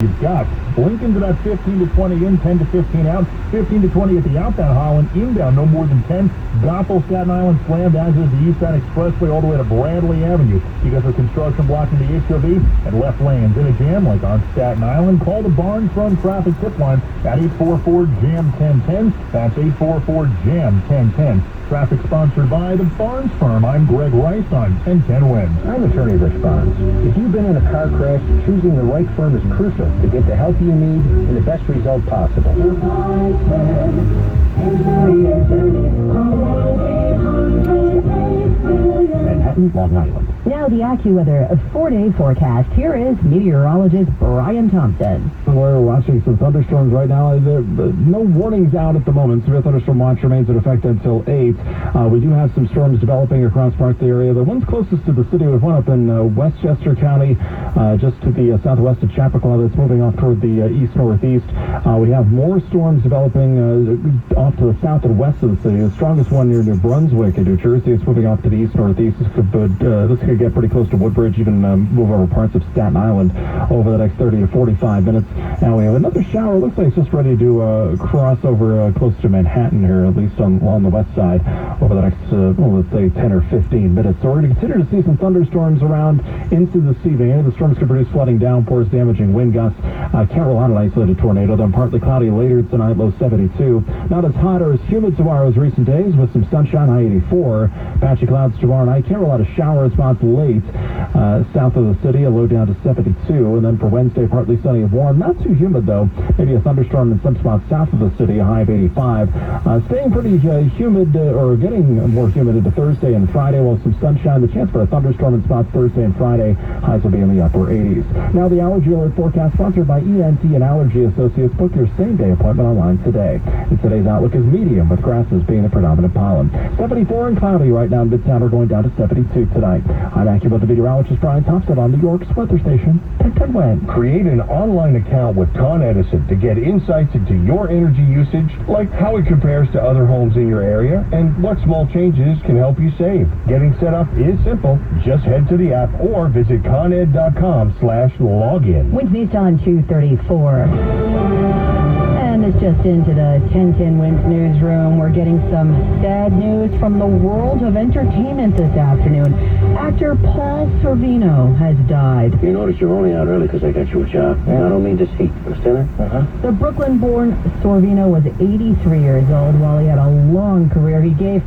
You've got Lincoln's about 15 to 20 in, 10 to 15 out, 15 to 20 at the outbound Hylan, inbound no more than 10. Gothel, Staten Island slammed, as is the East Side Expressway all the way to Bradley Avenue because of construction blocking the HOV and left lanes. In a jam like on Staten Island, call the Barnes Run traffic tip line at 844-JAM-1010. That's 844-JAM-1010. Traffic sponsored by the Barnes Firm. I'm Greg Rice on 1010 Wins. I'm attorney Rich Barnes. If you've been in a car crash, choosing the right firm is crucial to get the help you need and the best result possible. Manhattan, Long Island. Now the AccuWeather 4-day forecast. Here is meteorologist Brian Thompson. We're watching some thunderstorms right now. No warnings out at the moment. Severe thunderstorm watch remains in effect until 8. We do have some storms developing across parts of the area. The ones closest to the city, we've one up in Westchester County, just to the southwest of Chappaqua, that's moving off toward the east-northeast. We have more storms developing off to the south and west of the city. The strongest one near New Brunswick in New Jersey. It's moving off to the east-northeast. This could get pretty close to Woodbridge, even move over parts of Staten Island over the next 30 to 45 minutes. Now we have another shower. Looks like it's just ready to cross over close to Manhattan here, at least on the west side, over the next, let's say 10 or 15 minutes. So we're going to continue to see some thunderstorms around into this evening. Any of the storms could produce flooding, downpours, damaging wind gusts. Can't rely on an isolated tornado. Then partly cloudy later tonight, low 72. Not as hot or as humid tomorrow as recent days, with some sunshine, high 84. Patchy clouds tomorrow night. Can't rely on a shower spots late south of the city, a low down to 72. And then for Wednesday, partly sunny and warm. Not too humid, though. Maybe a thunderstorm in some spots south of the city, a high of 85. Staying pretty humid, or getting more humid into Thursday and Friday. Well, some sunshine. The chance for a thunderstorm in spots Thursday and Friday. Highs will be in the upper 80s. Now, the Allergy Alert forecast sponsored by ENT and Allergy Associates. Book your same-day appointment online today. And today's outlook is medium, with grasses being the predominant pollen. 74 and cloudy right now in Midtown. We're going down to 72 tonight. I'm AccuWeather meteorologist Brian Thompson on New York's weather station, 1010 Wins. Create an online account with Con Edison to get insights into your energy usage, like how it compares to other homes in your area and what small changes can help you save. Getting set up is simple. Just head to the app or visit coned.com/login. Winds news on 234. And it's just into the 1010 Winds newsroom. We're getting some sad news from the world of entertainment this afternoon. Actor Paul Sorvino has died. You notice you're only out early because I got you a job. Yeah. I don't mean deceit. Understand that? The Brooklyn-born Sorvino was 83 years old. While he had a long career, he gave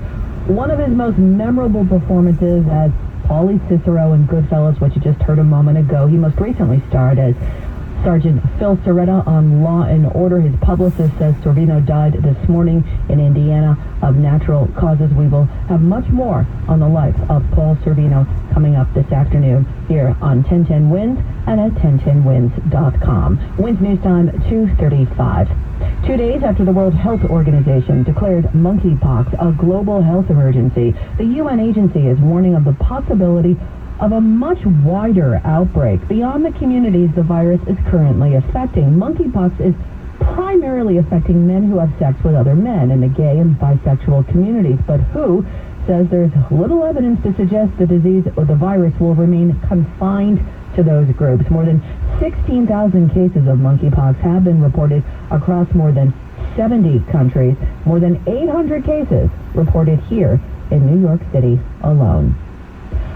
one of his most memorable performances as Paulie Cicero in Goodfellas, which you just heard a moment ago. He most recently starred as Sergeant Phil Soretta on Law and Order. His publicist says Sorvino died this morning in Indiana of natural causes. We will have much more on the life of Paul Sorvino coming up this afternoon here on 1010 Winds and at 1010winds.com. Winds news time 2:35. 2 days after the World Health Organization declared monkeypox a global health emergency, the UN agency is warning of the possibility of a much wider outbreak beyond the communities the virus is currently affecting. Monkeypox is primarily affecting men who have sex with other men in the gay and bisexual communities, but WHO says there's little evidence to suggest the disease or the virus will remain confined to those groups. More than 16,000 cases of monkeypox have been reported across more than 70 countries. More than 800 cases reported here in New York City alone.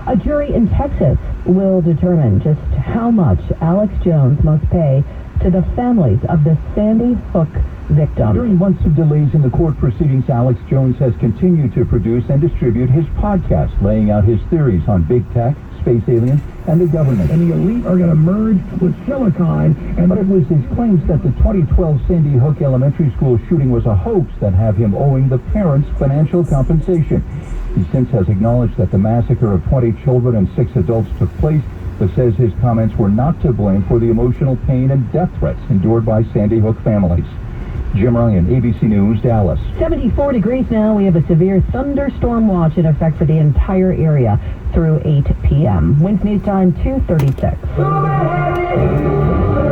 A jury in Texas will determine just how much Alex Jones must pay to the families of the Sandy Hook victims. During months of delays in the court proceedings, Alex Jones has continued to produce and distribute his podcast, laying out his theories on big tech, space aliens, and the government. And the elite are going to merge with Silicon. But it was his claims that the 2012 Sandy Hook Elementary School shooting was a hoax that have him owing the parents financial compensation. He since has acknowledged that the massacre of 20 children and 6 adults took place, but says his comments were not to blame for the emotional pain and death threats endured by Sandy Hook families. Jim Ryan, ABC News, Dallas. 74 degrees now. We have a severe thunderstorm watch in effect for the entire area through 8 p.m. Winds news time 2:36.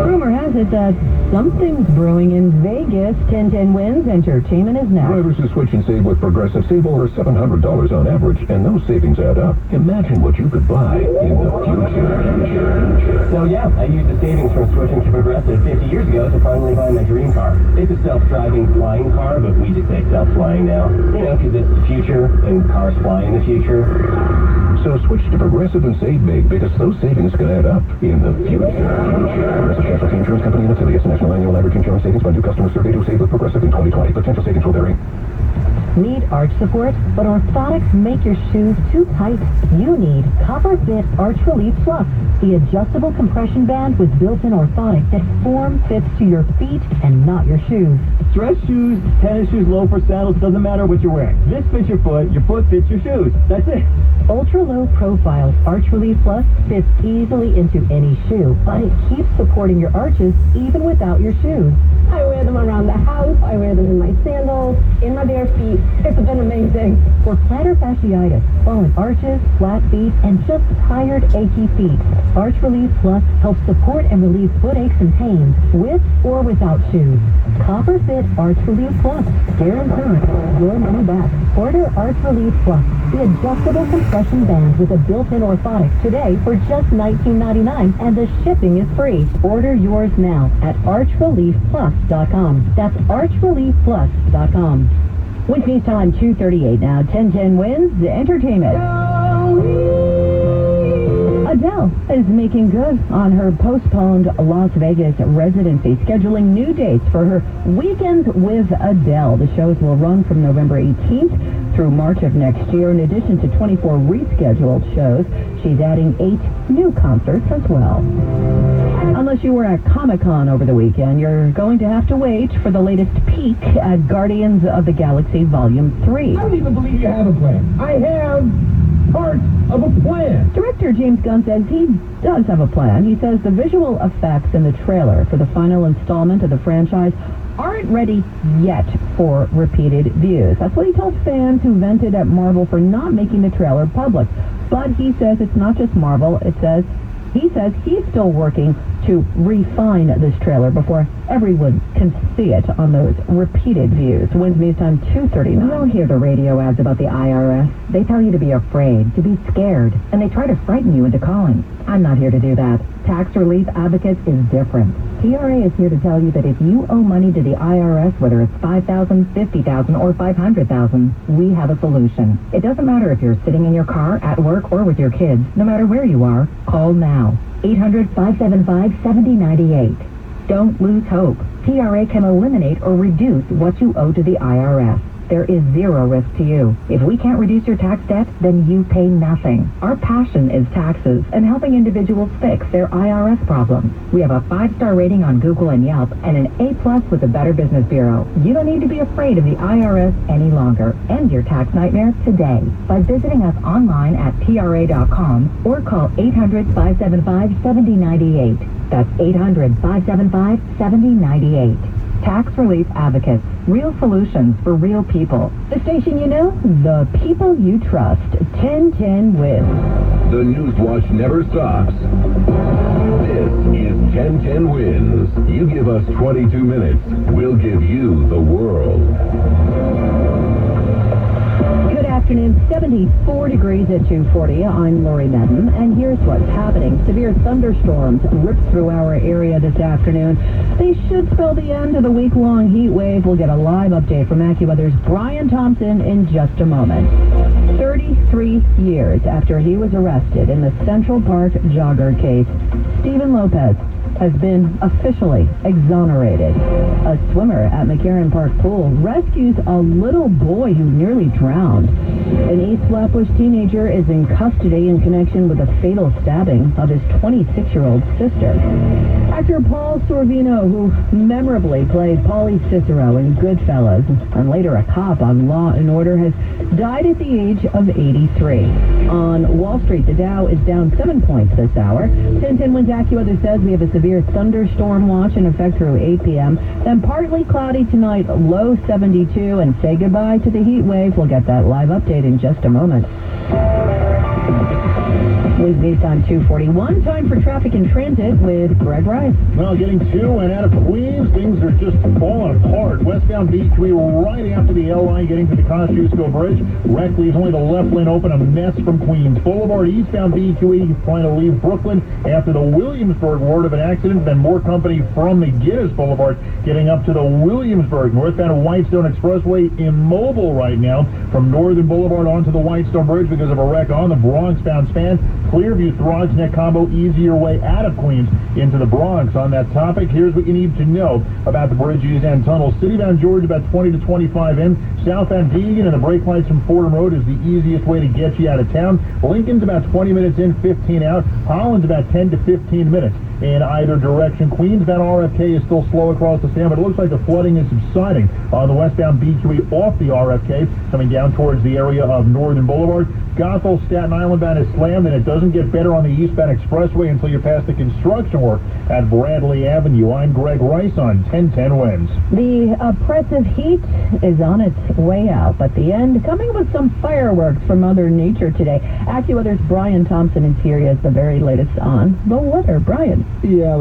Rumor has it is that something's brewing in Vegas. 1010 Wins Entertainment is next. Drivers who switch and save with Progressive save over $700 on average, and those savings add up. Imagine what you could buy in the future. So yeah, I used the savings from switching to Progressive 50 years ago to finally buy my dream car. It's a self-driving flying car, but we just say self-flying now. You know, because it's the future, and cars fly in the future. So switch to Progressive and save big, because those savings can add up in the future. Progressive Casualty Insurance Company and affiliates. National annual average insurance savings by new customers surveyed who saved with Progressive in 2020. Potential savings will vary. Need arch support, but orthotics make your shoes too tight? You need Copper Fit Arch Relief Plus, the adjustable compression band with built-in orthotic that fits to your feet and not your shoes. Dress shoes, tennis shoes, loafers, sandals, doesn't matter what you're wearing. This fits your foot fits your shoes. That's it. Ultra-low profile Arch Relief Plus fits easily into any shoe, but it keeps supporting your arches even without your shoes. I wear them around the house. I wear them in my sandals, in my bare feet. It's been amazing. For plantar fasciitis, fallen arches, flat feet, and just tired, achy feet, Arch Relief Plus helps support and relieve foot aches and pains with or without shoes. Copper Fit Arch Relief Plus. Guaranteed your money back. Order Arch Relief Plus, the adjustable compression band with a built-in orthotic today for just $19.99, and the shipping is free. Order yours now at archreliefplus.com. That's archreliefplus.com. Wednesday time, 2:38 now. 1010 Wins the Entertainment. Adele is making good on her postponed Las Vegas residency, scheduling new dates for her Weekend with Adele. The shows will run from November 18th through March of next year. In addition to 24 rescheduled shows, she's adding 8 new concerts as well. Unless you were at Comic-Con over the weekend, you're going to have to wait for the latest peek at Guardians of the Galaxy Volume 3. I don't even believe you have a plan. I have part of a plan. Director James Gunn says he does have a plan. He says the visual effects in the trailer for the final installment of the franchise aren't ready yet for repeated views. That's what he told fans who vented at Marvel for not making the trailer public. But he says it's not just Marvel. He says he's still working to refine this trailer before everyone can see it on those repeated views. Wednesday time, 2:39. You don't hear the radio ads about the IRS. They tell you to be afraid, to be scared, and they try to frighten you into calling. I'm not here to do that. Tax Relief Advocates is different. TRA is here to tell you that if you owe money to the IRS, whether it's $5,000, $50,000, or $500,000, we have a solution. It doesn't matter if you're sitting in your car, at work, or with your kids. No matter where you are, call now. 800-575-7098. Don't lose hope. TRA can eliminate or reduce what you owe to the IRS. There is zero risk to you. If we can't reduce your tax debt, then you pay nothing. Our passion is taxes and helping individuals fix their IRS problems. We have a 5-star rating on Google and Yelp and an A+ with the Better Business Bureau. You don't need to be afraid of the IRS any longer. End your tax nightmare today by visiting us online at TRA.com or call 800-575-7098. That's 800-575-7098. Tax Relief Advocates. Real solutions for real people. The station you know, the people you trust. 1010 Wins. The Newswatch never stops. This is 1010 Wins. You give us 22 minutes, we'll give you the world. Good afternoon, 74 degrees at 2:40. I'm Lori Medden, and here's what's happening. Severe thunderstorms ripped through our area this afternoon. They should spell the end of the week-long heat wave. We'll get a live update from AccuWeather's Brian Thompson in just a moment. 33 years after he was arrested in the Central Park jogger case, Stephen Lopez has been officially exonerated. A swimmer at McCarran Park Pool rescues a little boy who nearly drowned. An East Flatbush teenager is in custody in connection with a fatal stabbing of his 26-year-old sister. Actor Paul Sorvino, who memorably played Paulie Cicero in Goodfellas and later a cop on Law & Order, has died at the age of 83. On Wall Street, the Dow is down 7 points this hour. 1010 Wins AccuWeather says we have a severe thunderstorm watch in effect through 8 p.m. Then partly cloudy tonight, low 72, and say goodbye to the heat wave. We'll get that live update in just a moment. With East on 241, time for traffic and transit with Greg Rice. Well, getting to and out of Queens, things are just falling apart. Westbound B3 right after the L line getting to the Kosciuszko Bridge. Wreck leaves only the left lane open, a mess from Queens Boulevard. Eastbound B2E trying to leave Brooklyn after the Williamsburg word of an accident. Then more company from McGinnis Boulevard getting up to the Williamsburg. Northbound Whitestone Expressway immobile right now from Northern Boulevard onto the Whitestone Bridge because of a wreck on the Bronx-bound span. Clearview Throgs Neck combo, easier way out of Queens into the Bronx. On that topic, here's what you need to know about the bridges and tunnels. Citybound George about 20 to 25 in. Southbound Deegan and the brake lights from Fordham Road is the easiest way to get you out of town. Lincoln's about 20 minutes in, 15 out. Holland's about 10 to 15 minutes in either direction. Queensbound RFK is still slow across the sand, but it looks like the flooding is subsiding on the westbound B3 off the RFK, coming down towards the area of Northern Boulevard. Gothel, Staten Island bound is slammed, and it doesn't get better on the eastbound expressway until you're past the construction work at Bradley Avenue. I'm Greg Rice on 1010 Winds. The oppressive heat is on its way out, but the end coming with some fireworks from Mother Nature today. AccuWeather's Brian Thompson is here. He has the very latest on the weather. Brian. Yeah,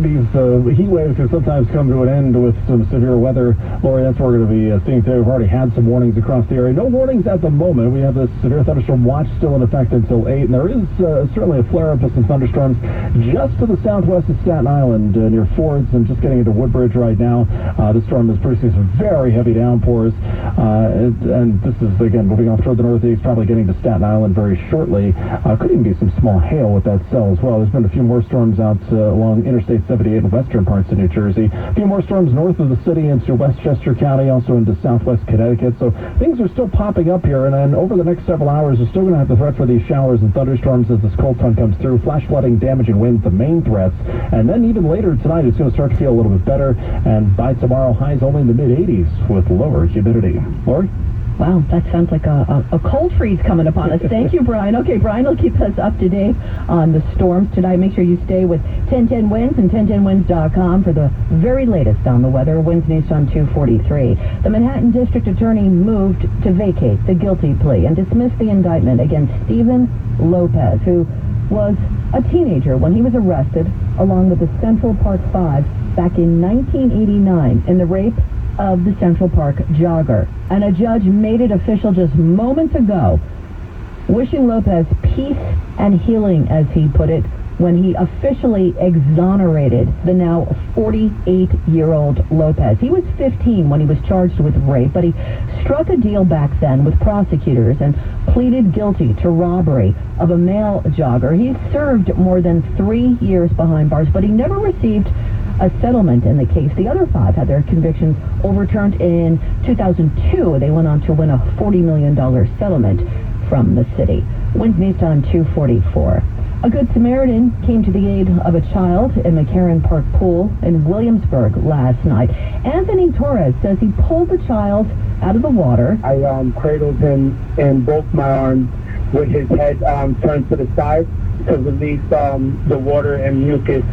these heat waves can sometimes come to an end with some severe weather. Lori, that's what we're going to be seeing today. We've already had some warnings across the area. No warnings at the moment. We have this severe thunderstorm watch still in effect until 8, and there is certainly a flare-up of some thunderstorms just to the southwest of Staten Island near Fords and just getting into Woodbridge right now. This storm is producing some very heavy downpours, and this is, again, moving off toward the northeast, probably getting to Staten Island very shortly. Could even be some small hail with that cell as well. There's been a few more storms out along Interstate 78 in western parts of New Jersey. A few more storms north of the city into Westchester County, also into southwest Connecticut. So things are still popping up here, and then over the next several hours, we're still going to have the threat for these showers and thunderstorms as this cold front comes through. Flash flooding, damaging winds, the main threats. And then even later tonight, it's going to start to feel a little bit better. And by tomorrow, highs only in the mid-80s with lower humidity. Lori? Wow, that sounds like a cold freeze coming upon us. Thank you, Brian. Okay, Brian will keep us up to date on the storms tonight. Make sure you stay with 1010 Winds and 1010winds.com for the very latest on the weather. Winds news on 243. The Manhattan District Attorney moved to vacate the guilty plea and dismiss the indictment against Stephen Lopez, who was a teenager when he was arrested along with the Central Park Five back in 1989 in the rape of the Central Park jogger. And a judge made it official just moments ago, wishing Lopez peace and healing, as he put it, when he officially exonerated the now 48-year-old Lopez. He was 15 when he was charged with rape, but he struck a deal back then with prosecutors and pleaded guilty to robbery of a male jogger. He served more than 3 years behind bars, but he never received a settlement in the case. The other five had their convictions overturned in 2002. They went on to win a $40 million settlement from the city. Winds news on 244. A Good Samaritan came to the aid of a child in McCarran Park Pool in Williamsburg last night. Anthony Torres says he pulled the child out of the water. I cradled him in both my arms with his head turned to the side to release the water and mucus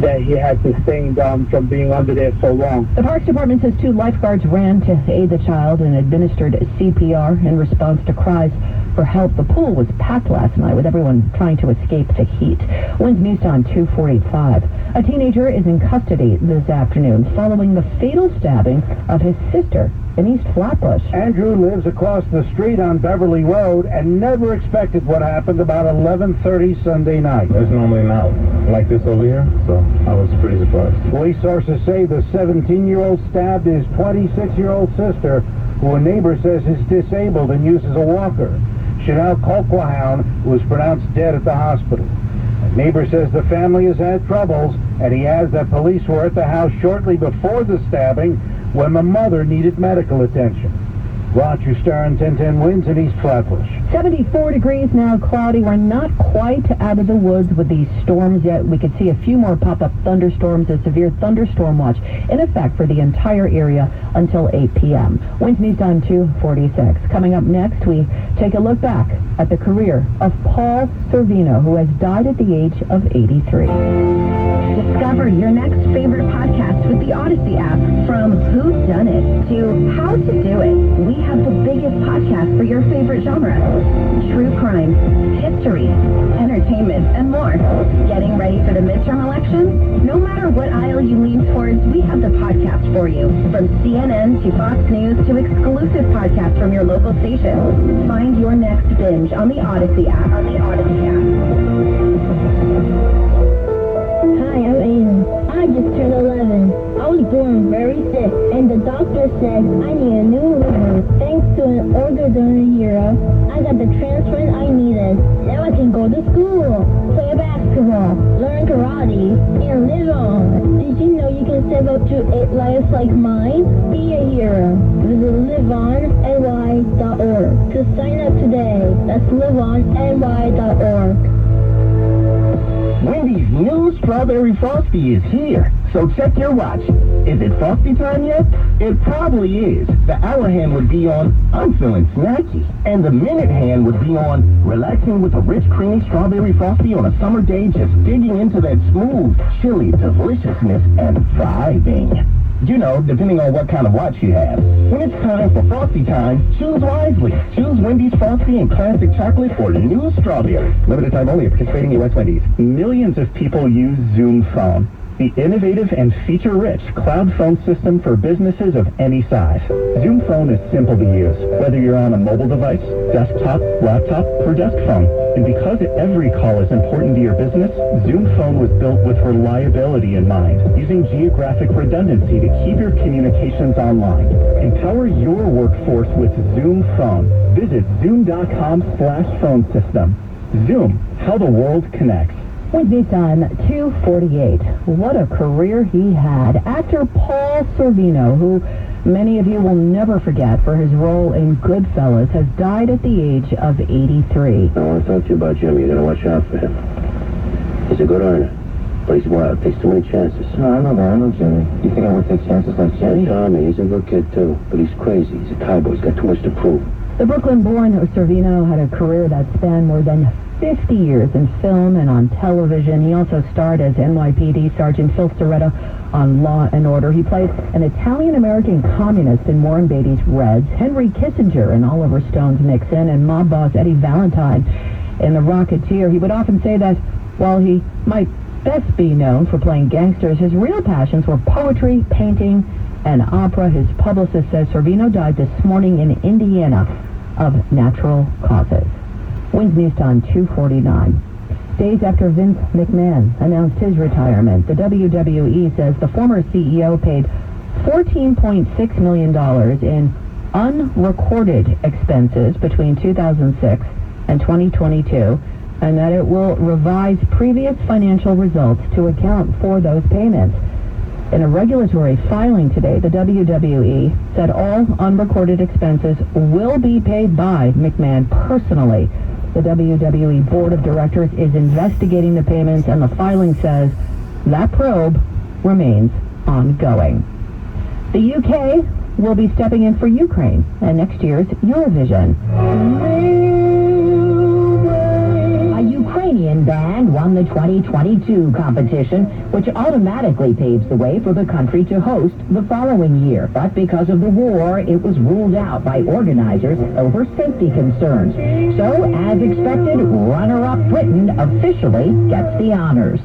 that he had sustained from being under there so long. The Parks Department says 2 lifeguards ran to aid the child and administered CPR in response to cries for help. The pool was packed last night with everyone trying to escape the heat. Winds news on 245. A teenager is in custody this afternoon following the fatal stabbing of his sister in East Flatbush. Andrew lives across the street on Beverly Road and never expected what happened about 11:30 Sunday night. There's normally not like this over here, so I was pretty surprised. Police sources say the 17-year-old stabbed his 26-year-old sister, who a neighbor says is disabled and uses a walker. Chanel Colquhoun was pronounced dead at the hospital. A neighbor says the family has had troubles, and he adds that police were at the house shortly before the stabbing when the mother needed medical attention. Roger Stern, 1010 Winds in East Flatbush. 74 degrees now, cloudy. We're not quite out of the woods with these storms yet. We could see a few more pop-up thunderstorms, a severe thunderstorm watch in effect for the entire area until 8 p.m. Winds news on 246. Coming up next, we take a look back at the career of Paul Sorvino, who has died at the age of 83. Discover your next favorite podcast with the Odyssey app. From Who Done It to How to Do It, we have the biggest podcast for your favorite genre. True crime, history, entertainment. entertainment, and more. Getting ready for the midterm election? No matter what aisle you lean towards, we have the podcast for you. From CNN to Fox News to exclusive podcasts from your local station. Find your next binge on the Odyssey app. Hi, I'm Aiden. I just turned 11. I was born very sick, and the doctor said I need a new liver. Thanks to an organ hero, I got the transplant I needed. Now I can go to school, play basketball, learn karate, and live on. Did you know you can save up to 8 lives like mine? Be a hero. Visit liveonny.org to sign up today. That's liveonny.org. Wendy's new Strawberry Frosty is here, so check your watch. Is it Frosty time yet? It probably is. The hour hand would be on, I'm feeling snacky. And the minute hand would be on, relaxing with a rich, creamy Strawberry Frosty on a summer day, just digging into that smooth, chilly deliciousness and vibing. You know, depending on what kind of watch you have. When it's time for Frosty time, choose wisely. Choose Wendy's Frosty and Classic Chocolate or New Strawberry. Limited time only at participating U.S. Wendy's. Millions of people use Zoom Phone, the innovative and feature-rich cloud phone system for businesses of any size. Zoom Phone is simple to use, whether you're on a mobile device, desktop, laptop, or desk phone. And because every call is important to your business, Zoom Phone was built with reliability in mind, using geographic redundancy to keep your communications online. Empower your workforce with Zoom Phone. Visit zoom.com/phone system. Zoom, how the world connects. Wednesday time, 2:48. What a career he had. Actor Paul Sorvino, who many of you will never forget for his role in Goodfellas, has died at the age of 83. I want to talk to you about Jimmy. You got to watch out for him. He's a good earner, but he's wild. Takes too many chances. No, I know that. I know Jimmy. You think I would take chances like Jimmy? Tommy, he's a good kid, too, but he's crazy. He's a cowboy. He's got too much to prove. The Brooklyn-born Sorvino had a career that spanned more than 50 years in film and on television. He also starred as NYPD Sergeant Phil Soretto on Law and Order. He played an Italian-American communist in Warren Beatty's Reds, Henry Kissinger in Oliver Stone's Nixon, and mob boss Eddie Valentine in The Rocketeer. He would often say that while he might best be known for playing gangsters, his real passions were poetry, painting, and opera. His publicist says Sorvino died this morning in Indiana of natural causes. Wins News Time 2:49. Days after Vince McMahon announced his retirement, the WWE says the former CEO paid $14.6 million in unrecorded expenses between 2006 and 2022, and that it will revise previous financial results to account for those payments. In a regulatory filing today, the WWE said all unrecorded expenses will be paid by McMahon personally. The WWE Board of Directors is investigating the payments, and the filing says that probe remains ongoing. The UK will be stepping in for Ukraine at next year's Eurovision. A Ukrainian band won the 2022 competition, which automatically paves the way for the country to host the following year. But because of the war, it was ruled out by organizers over safety concerns. So, as expected, runner-up Britain officially gets the honors.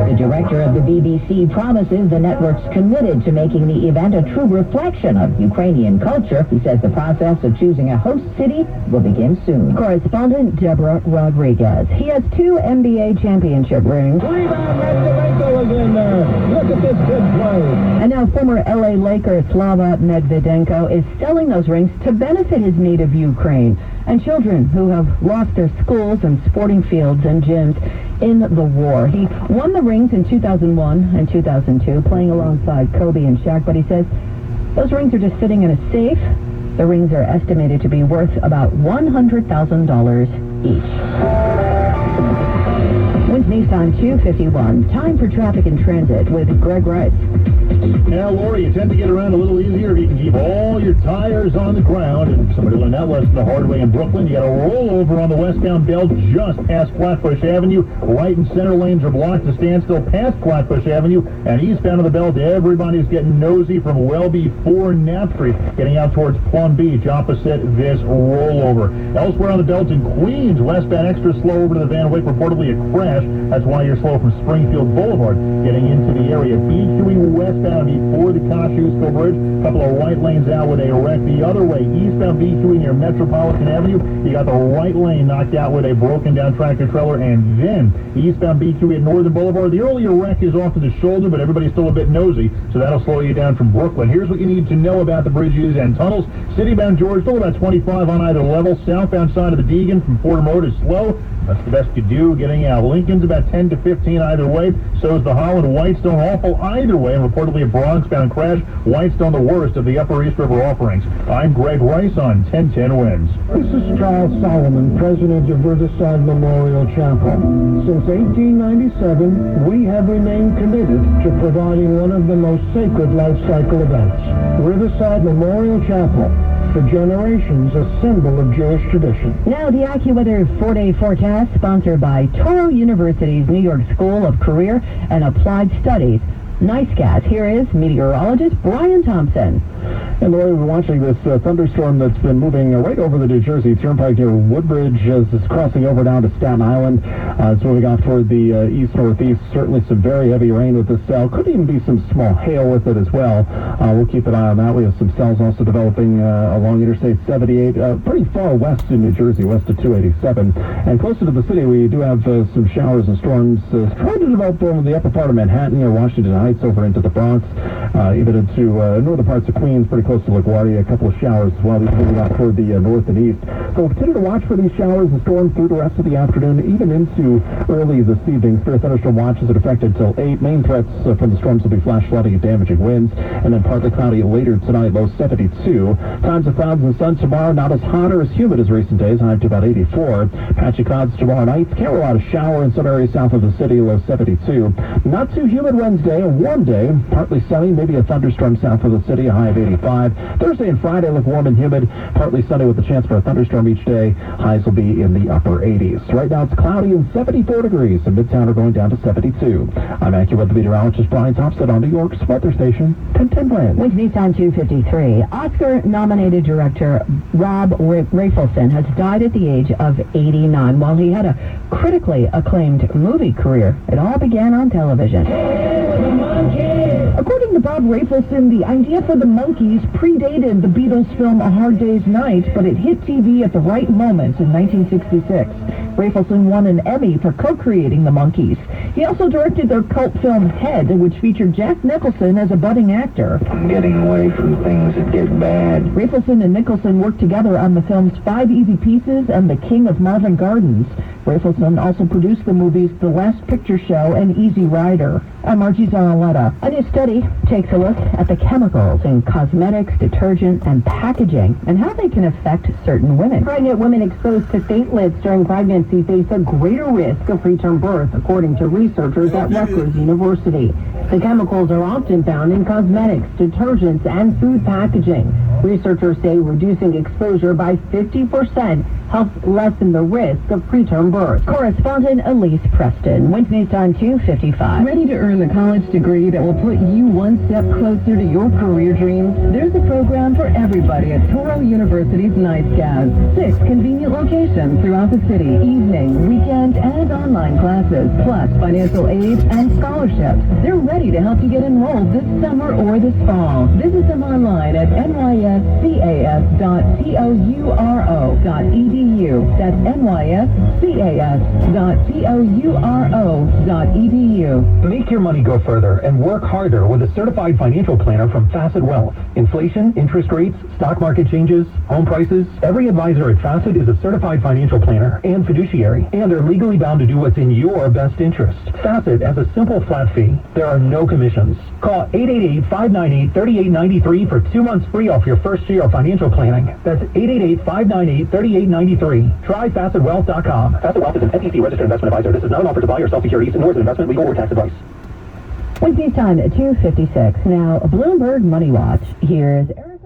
The director of the BBC promises the network's committed to making the event a true reflection of Ukrainian culture. He says the process of choosing a host city will begin soon. Correspondent Deborah Rodriguez. He has 2 NBA championship rings. Rebound, Medvedenko is in there. Look at this kid play. And now former LA Laker Slava Medvedenko is selling those rings to benefit his native Ukraine and children who have lost their schools and sporting fields and gyms in the war. He won the rings in 2001 and 2002, playing alongside Kobe and Shaq, but he says those rings are just sitting in a safe. The rings are estimated to be worth about $100,000 each. Wednesday time 2:51. Time for traffic and transit with Greg Rice. Now, Lori, you tend to get around a little easier if you can keep all your tires on the ground. And somebody learned that lesson the hard way in Brooklyn. You got to roll over on the westbound belt just past Flatbush Avenue. Right and center lanes are blocked to standstill past Flatbush Avenue. And eastbound of the belt, everybody's getting nosy from well before Knapp Street, getting out towards Plum Beach opposite this rollover. Elsewhere on the belt in Queens, westbound extra slow over to the Van Wyck, reportedly a crash. That's why you're slow from Springfield Boulevard getting into the area. BQE westbound before the Kosciuszko Bridge. A couple of right lanes out with a wreck. The other way, eastbound BQE near Metropolitan Avenue, you got the right lane knocked out with a broken down tractor trailer. And then eastbound BQE at Northern Boulevard, the earlier wreck is off to the shoulder, but everybody's still a bit nosy, so that'll slow you down from Brooklyn. Here's what you need to know about the bridges and tunnels. Citybound Georgetown, about 25 on either level. Southbound side of the Deegan from Fordham Road is slow. That's the best you do. Getting out Lincoln's about 10 to 15 either way. So is the Holland Whitestone, awful either way, and reportedly a Bronx-bound crash. Whitestone the worst of the Upper East River offerings. I'm Greg Rice on 1010 Wins. This is Charles Solomon, president of Riverside Memorial Chapel. Since 1897, we have remained committed to providing one of the most sacred life cycle events. Riverside Memorial Chapel, for generations a symbol of Jewish tradition. Now the AccuWeather 4-day forecast, sponsored by Touro University's New York School of Career and Applied Studies. Nicecast. Here is meteorologist Brian Thompson. And Lori, we're watching this thunderstorm that's been moving right over the New Jersey Turnpike near Woodbridge as it's crossing over down to Staten Island. It's moving off toward the east-northeast. Certainly some very heavy rain with this cell. Could even be some small hail with it as well. We'll keep an eye on that. We have some cells also developing along Interstate 78, pretty far west in New Jersey, west of 287. And closer to the city, we do have some showers and storms trying to develop over the upper part of Manhattan near Washington Heights over into the Bronx, even into northern parts of Queens, pretty close to LaGuardia. A couple of showers as well. These moving out toward the north and east. So we'll continue to watch for these showers and storms through the rest of the afternoon, even into early this evening. Severe thunderstorm watches are affected until 8. Main threats from the storms will be flash flooding and damaging winds, and then partly cloudy later tonight, low 72. Times of clouds and sun tomorrow, not as hot or as humid as recent days, high to about 84. Patchy clouds tomorrow night. Can't rule out a shower in some areas south of the city, low 72. Not too humid Wednesday, a warm day, partly sunny, maybe a thunderstorm south of the city, a high of 85. Thursday and Friday look warm and humid, partly sunny with a chance for a thunderstorm each day. Highs will be in the upper 80s. Right now it's cloudy and 74 degrees, and Midtown are going down to 72. I'm AccuWeather meteorologist Brian Thompson on New York's weather station, 1010 Wins. Wednesday time 2:53. Oscar-nominated director Rob Rafelson has died at the age of 89. While he had a critically acclaimed movie career, it all began on television. According to Bob Rafelson, the idea for the Monkees predated the Beatles' film A Hard Day's Night, but it hit TV at the right moment in 1966. Rafelson won an Emmy for co-creating the Monkees. He also directed their cult film Head, which featured Jack Nicholson as a budding actor. I'm getting away from things that get bad. Rafelson and Nicholson worked together on the films 5 Easy Pieces and The King of Marvin Gardens. Rafelson also produced the movies The Last Picture Show and Easy Rider. I'm Margie Zanaletta. A new study takes a look at the chemicals in cosmetics, detergent, and packaging and how they can affect certain women. Pregnant women exposed to phthalates during pregnancy face a greater risk of preterm birth, according to researchers at Rutgers University. The chemicals are often found in cosmetics, detergents, and food packaging. Researchers say reducing exposure by 50% helps lessen the risk of preterm birth. Correspondent Elise Preston, Wednesday's time 2:55. Ready to earn the college degree that will put you one step closer to your career dreams? There's a program for everybody at Touro University's Nicecast. 6 convenient locations throughout the city, evening, weekend, and online classes, plus financial aid and scholarships. They're ready to help you get enrolled this summer or this fall. Visit them online at nyscas.touro.edu. That's nyscas.touro.edu. Make your money go further and work harder with a certified financial planner from Facet Wealth. Inflation, interest rates, stock market changes, home prices. Every advisor at Facet is a certified financial planner and fiduciary, and they're legally bound to do what's in your best interest. Facet has a simple flat fee. There are no commissions. Call 888-598-3893 for 2 months free off your first year of financial planning. That's 888-598-3893. Try FacetWealth.com. Facet Wealth is an SEC registered investment advisor. This is not an offer to buy or sell securities, nor is it investment, legal, or tax advice. Wednesday's time at 2:56. Now, a Bloomberg Money Watch. Here's Eric.